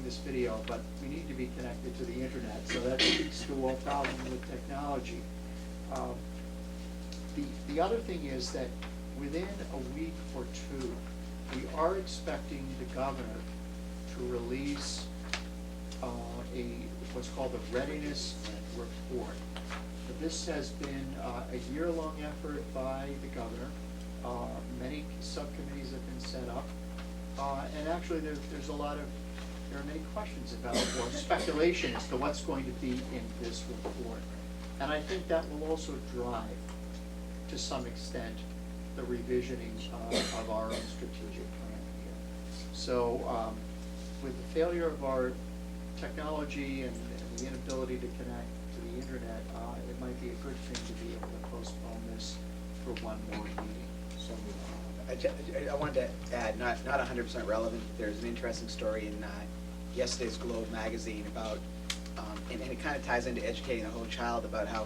this video, but we need to be connected to the internet, so that speaks to a problem with technology. The other thing is that within a week or two, we are expecting the governor to release what's called the readiness report. But this has been a year-long effort by the governor. Many subcommittees have been set up. And actually, there are many questions about, or speculation as to what's going to be in this report. And I think that will also drive, to some extent, the revisioning of our own strategic plan here. So, with the failure of our technology and the inability to connect to the internet, it might be a good thing to be able to postpone this for one more meeting. So, I wanted to add, not 100% relevant, there's an interesting story in yesterday's Globe magazine about, and it kind of ties into educating the whole child about how,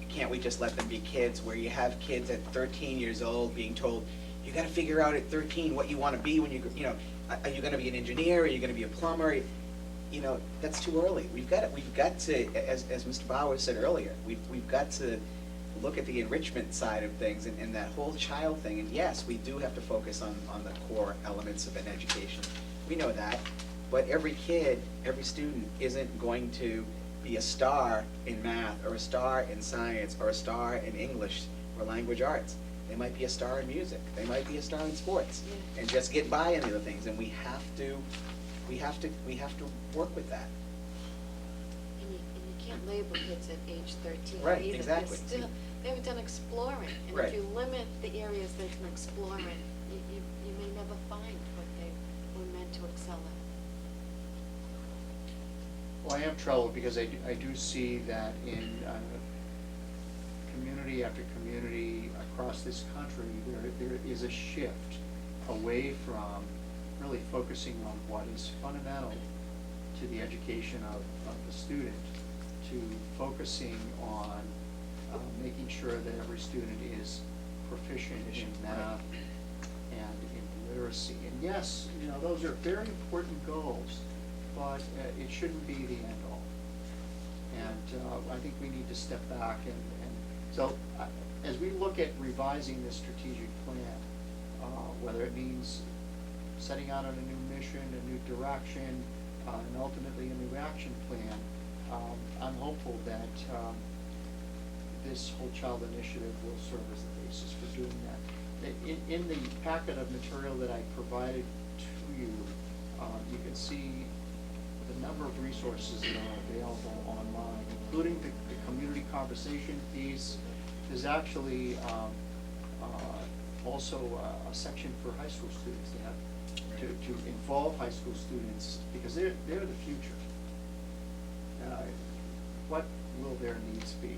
can't we just let them be kids, where you have kids at 13 years old being told, you got to figure out at 13 what you want to be when are you going to be an engineer, are you going to be a plumber? That's too early. We've got to, as Mr. Bauer said earlier, we've got to look at the enrichment side of things and that whole child thing. And yes, we do have to focus on the core elements of an education. We know that. But every kid, every student isn't going to be a star in math or a star in science or a star in English or language arts. They might be a star in music. They might be a star in sports, and just get by in other things. And we have to work with that. And you can't label kids at age 13 Right, either. exactly. They haven't done exploring, and Right. if you limit the areas they can explore in, you may never find what they were meant to excel at. well, I am troubled because I do see that in community after community across this country, there is a shift away from really focusing on what is fundamental to the education of the student, to focusing on making sure that every student is proficient in math and in literacy. And yes, those are very important goals, but it shouldn't be the end all. And I think we need to step back and so as we look at revising this strategic plan, whether it means setting out on a new mission, a new direction, and ultimately a new action plan, I'm hopeful that this whole child initiative will serve as the basis for doing that. In the packet of material that I provided to you, you can see the number of resources that are available online, including the community conversation piece. There's actually also a section for high school students to involve high school students, because they're the future. What will their needs be?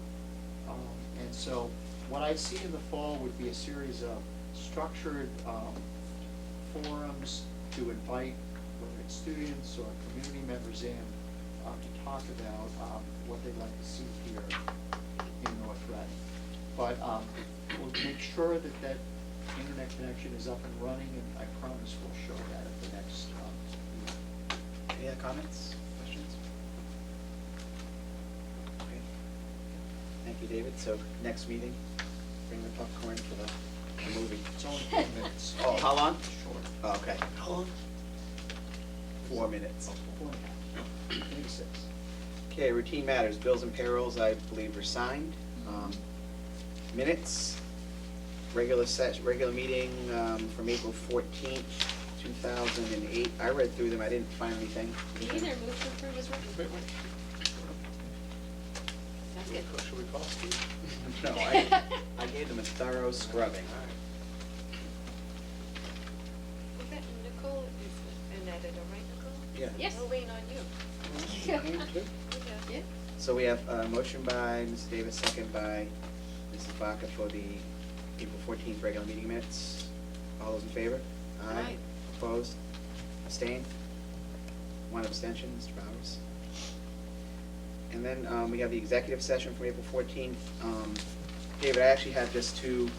And so what I see in the fall would be a series of structured forums to invite, whether it's students or community members in, to talk about what they'd like to see here in North Reading. But we'll make sure that internet connection is up and running, and I promise we'll show that at the next meeting. Any other comments, questions? Okay. Thank you, David. So next meeting, bring the popcorn for the movie. It's only 10 minutes. Oh, how long? Short. Oh, okay. How long? 4 minutes. 4.5. 26. Okay, routine matters, bills and payrolls, I believe, were signed. Minutes, regular meeting from April 14th, 2008. I read through them, I didn't find anything. You either move to approve as written. Second. Should we call Steve? No, I gave them a thorough scrubbing. Was that Nicole is an editor, right, Nicole? Yeah. Yes. We're waiting on you. Yeah. So we have a motion by Mrs. Davis, second by Mrs. Baca for the April 14th regular meeting minutes. All those in favor? Aye. Opposed? Abstained? One abstention, Mr. Bowers. And then we have the executive session from April 14th. David, I actually have just 2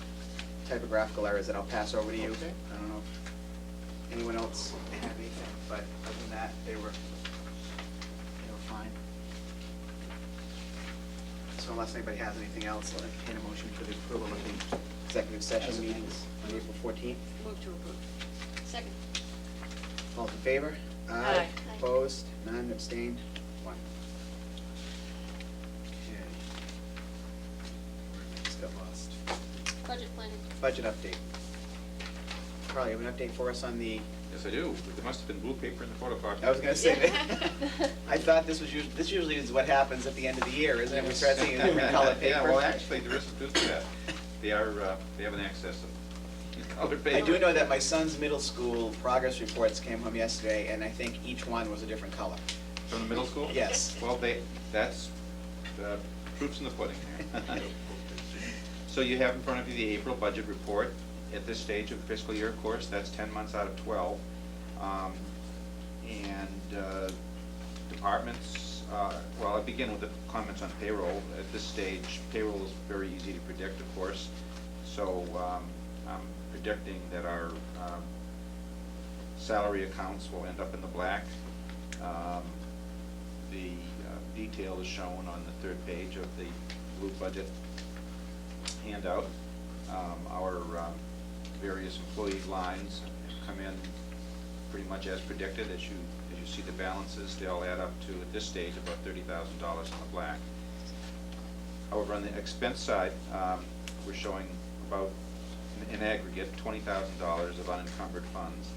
typographical errors that I'll pass over to you. Okay. I don't know if anyone else had anything, but other than that, that, they were fine. So unless anybody has anything else, I'll entertain a motion for the approval of the executive session As amended. meetings on April 14th. Move to approve. Second. All in favor? Aye. Aye. Opposed? None, abstained? One. Okay. Just got lost. Budget planning. Budget update. Carl, you have an update for us on the, Yes, I do. There must have been blue paper in the photocopy. I was gonna say that. I thought this usually is what happens at the end of the year, isn't it? We start seeing different colored paper. Yeah, well, actually, there is truth to that. They have an excess of colored paper. I do know that my son's middle school progress reports came home yesterday, and I think each one was a different color. From the middle school? Yes. Well, that's proof's in the pudding there. So you have in front of you the April budget report. At this stage of the fiscal year, of course, that's 10 months out of 12. Departments, well, I'll begin with the comments on payroll. At this stage, payroll is very easy to predict, of course. So I'm predicting that our salary accounts will end up in the black. The detail is shown on the third page of the blue budget handout. Our various employee lines have come in pretty much as predicted. As you see the balances, they all add up to, at this stage, about $30,000 in the black. However, on the expense side, we're showing about, in aggregate, $20,000 of unencumbered funds.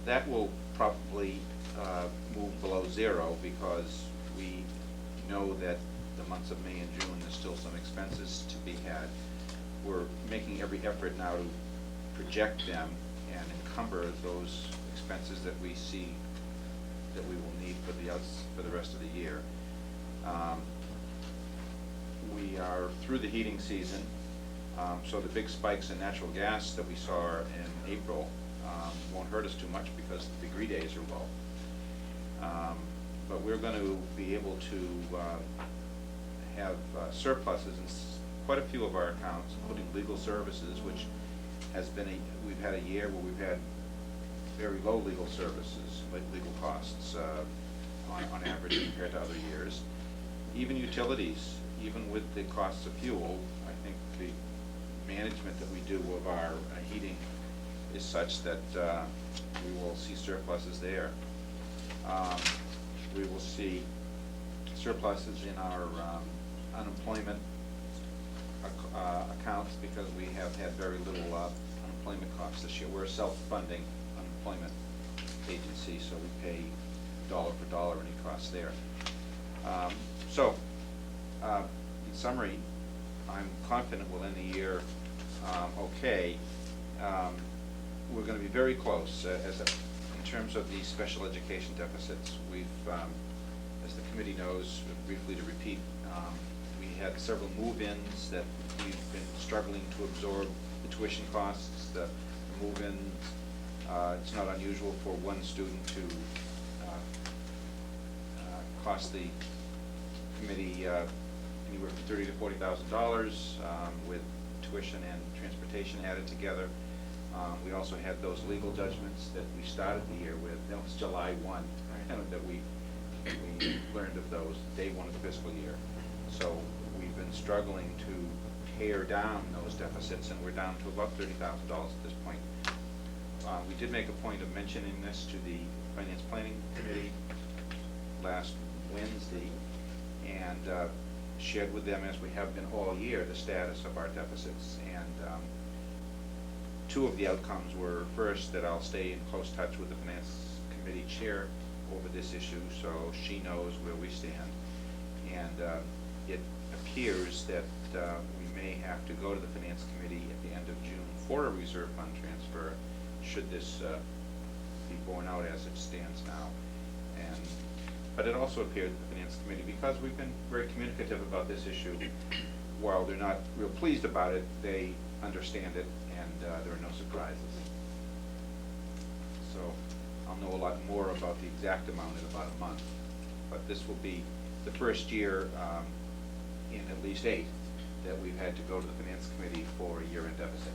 That will probably move below zero because we know that the months of May and June, there's still some expenses to be had. We're making every effort now to project them and encumber those expenses that we see that we will need for the rest of the year. We are through the heating season, so the big spikes in natural gas that we saw in April won't hurt us too much because the degree days are low. But we're going to be able to have surpluses in quite a few of our accounts, including legal services, which has been we've had a year where we've had very low legal services, like legal costs on average compared to other years. Even utilities, even with the costs of fuel, I think the management that we do of our heating is such that we will see surpluses there. We will see surpluses in our unemployment accounts because we have had very little unemployment costs this year. We're a self-funding unemployment agency, so we pay dollar for dollar any costs there. In summary, I'm confident we'll end the year okay. We're going to be very close in terms of the special education deficits. We've, as the committee knows, briefly to repeat, we had several move-ins that we've been struggling to absorb the tuition costs. The move-ins, it's not unusual for one student to cost the committee anywhere from $30,000 to $40,000 with tuition and transportation added together. We also had those legal judgments that we started the year with. That was July 1, that we learned of those, day one of the fiscal year. So we've been struggling to pare down those deficits, and we're down to about $30,000 at this point. We did make a point of mentioning this to the Finance Planning Committee last Wednesday, and shared with them, as we have been all year, the status of our deficits. And two of the outcomes were, first, that I'll stay in close touch with the Finance Committee Chair over this issue, so she knows where we stand. And it appears that we may have to go to the Finance Committee at the end of June for a reserve fund transfer, should this be borne out as it stands now. But it also appeared that the Finance Committee, because we've been very communicative about this issue, while they're not real pleased about it, they understand it, and there are no surprises. So I'll know a lot more about the exact amount in about a month. But this will be the first year in at least 8 that we've had to go to the Finance Committee for a year-end deficit.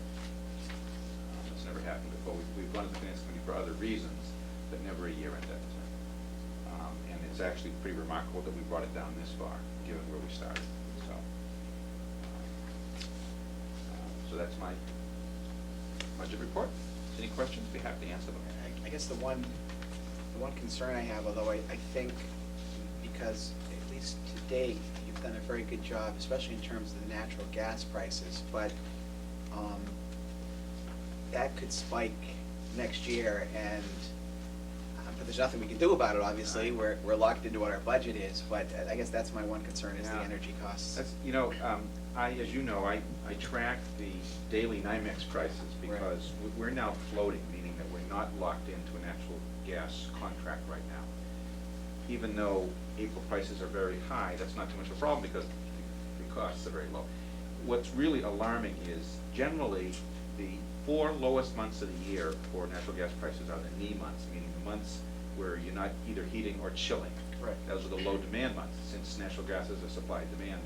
It's never happened before. We've gone to the Finance Committee for other reasons, but never a year-end deficit. And it's actually pretty remarkable that we brought it down this far, given where we started, so. So that's my budget report. Any questions? Be happy to answer them. I guess the one concern I have, although I think because at least to date, you've done a very good job, especially in terms of the natural gas prices, but that could spike next year, and but there's nothing we can do about it, obviously. Right. We're locked into what our budget is, but I guess that's my one concern is the Yeah. energy costs. That's, as you know, I track the daily NYMEX prices because we're now floating, meaning that we're not locked into an actual gas contract right now. Even though April prices are very high, that's not too much of a problem because the costs are very low. What's really alarming is generally the 4 lowest months of the year for natural gas prices are the knee months, meaning the months where you're not either heating or chilling. Right. Those are the low demand months, since natural gas is a supply-demand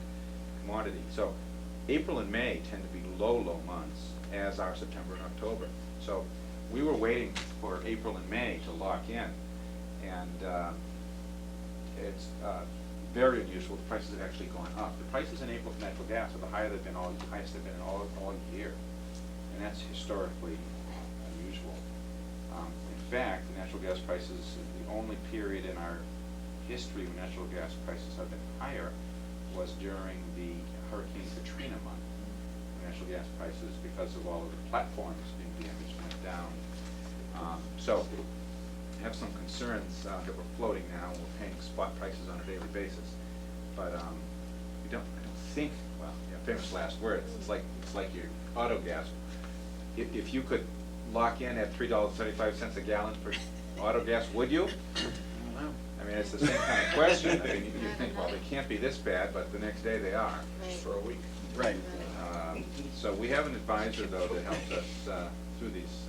commodity. So April and May tend to be low months, as are September and October. So we were waiting for April and May to lock in, and it's very unusual. The prices have actually gone up. The prices in April for natural gas are the highest they've been in all year, and that's historically unusual. In fact, the natural gas prices, the only period in our history when natural gas prices have been higher was during the Hurricane Katrina month. Natural gas prices, because of all of the platforms being damaged, went down. So I have some concerns that we're floating now, and we're paying spot prices on a daily basis. But I don't think, well, famous last words, it's like your auto gas. If you could lock in at $3.75 a gallon for auto gas, would you? I don't know. I mean, it's the same kind of question. I mean, you think, well, they can't be this bad, but the next day they are. Right. For a week. Right. So we have an advisor, though, that helps us through these,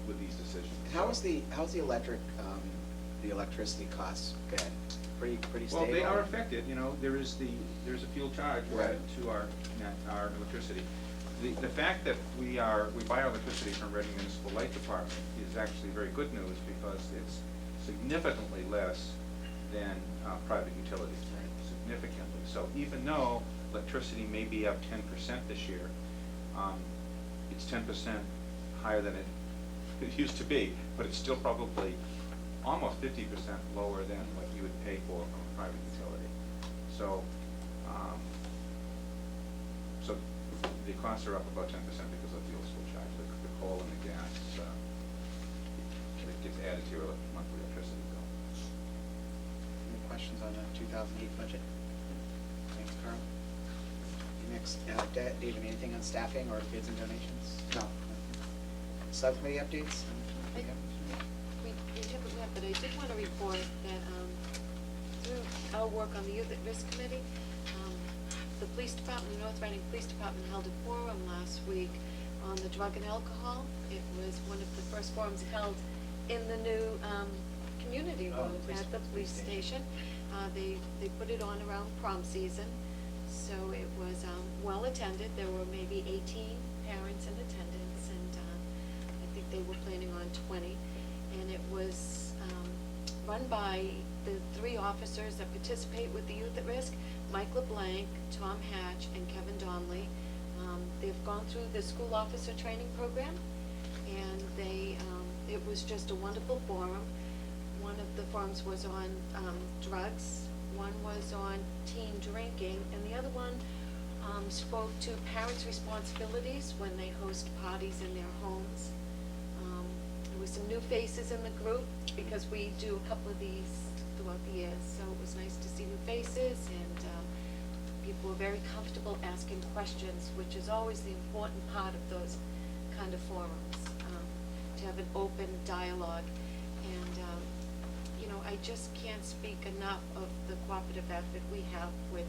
with these decisions. How's the electricity costs been? Pretty stable? Well, they are affected, there's a fuel charge Right. to our electricity. The fact that we buy our electricity from Reading Municipal Light Department is actually very good news because it's significantly less than private utilities, significantly. So even though electricity may be up 10% this year, it's 10% higher than it used to be, but it's still probably almost 50% lower than what you would pay for from a private utility. So, so the costs are up about 10% because of fuel surcharge, the coal and the gas, it gets added to your monthly electricity bill. Any questions on the 2008 budget? Thanks, Carl. Next, David, anything on staffing or bids and donations? No. Subcommittee updates? We typically have, but I did want to report that through our work on the Youth at Risk Committee, the police department, the North Reading Police Department held a forum last week on the drug and alcohol. It was one of the first forums held in the new community room at the police station. They put it on around prom season, so it was well attended. There were maybe 18 parents in attendance, and I think they were planning on 20. And it was run by the 3 officers that participate with the Youth at Risk, Mike LeBlanc, Tom Hatch, and Kevin Donnelly. They've gone through the school officer training program, and it was just a wonderful forum. One of the forums was on drugs, one was on teen drinking, and the other one spoke to parents' responsibilities when they host parties in their homes. There were some new faces in the group because we do a couple of these throughout the year, so it was nice to see new faces, and people were very comfortable asking questions, which is always the important part of those kind of forums, to have an open dialogue. And I just can't speak enough of the cooperative effort we have with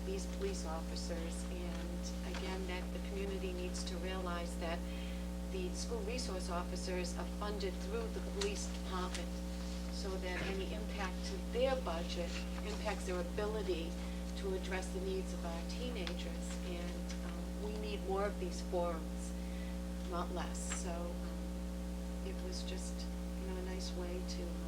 these police officers, and again, that the community needs to realize that the school resource officers are funded through the police department, so that any impact to their budget impacts their ability to address the needs of our teenagers. And we need more of these forums, not less. So it was just a nice nice way to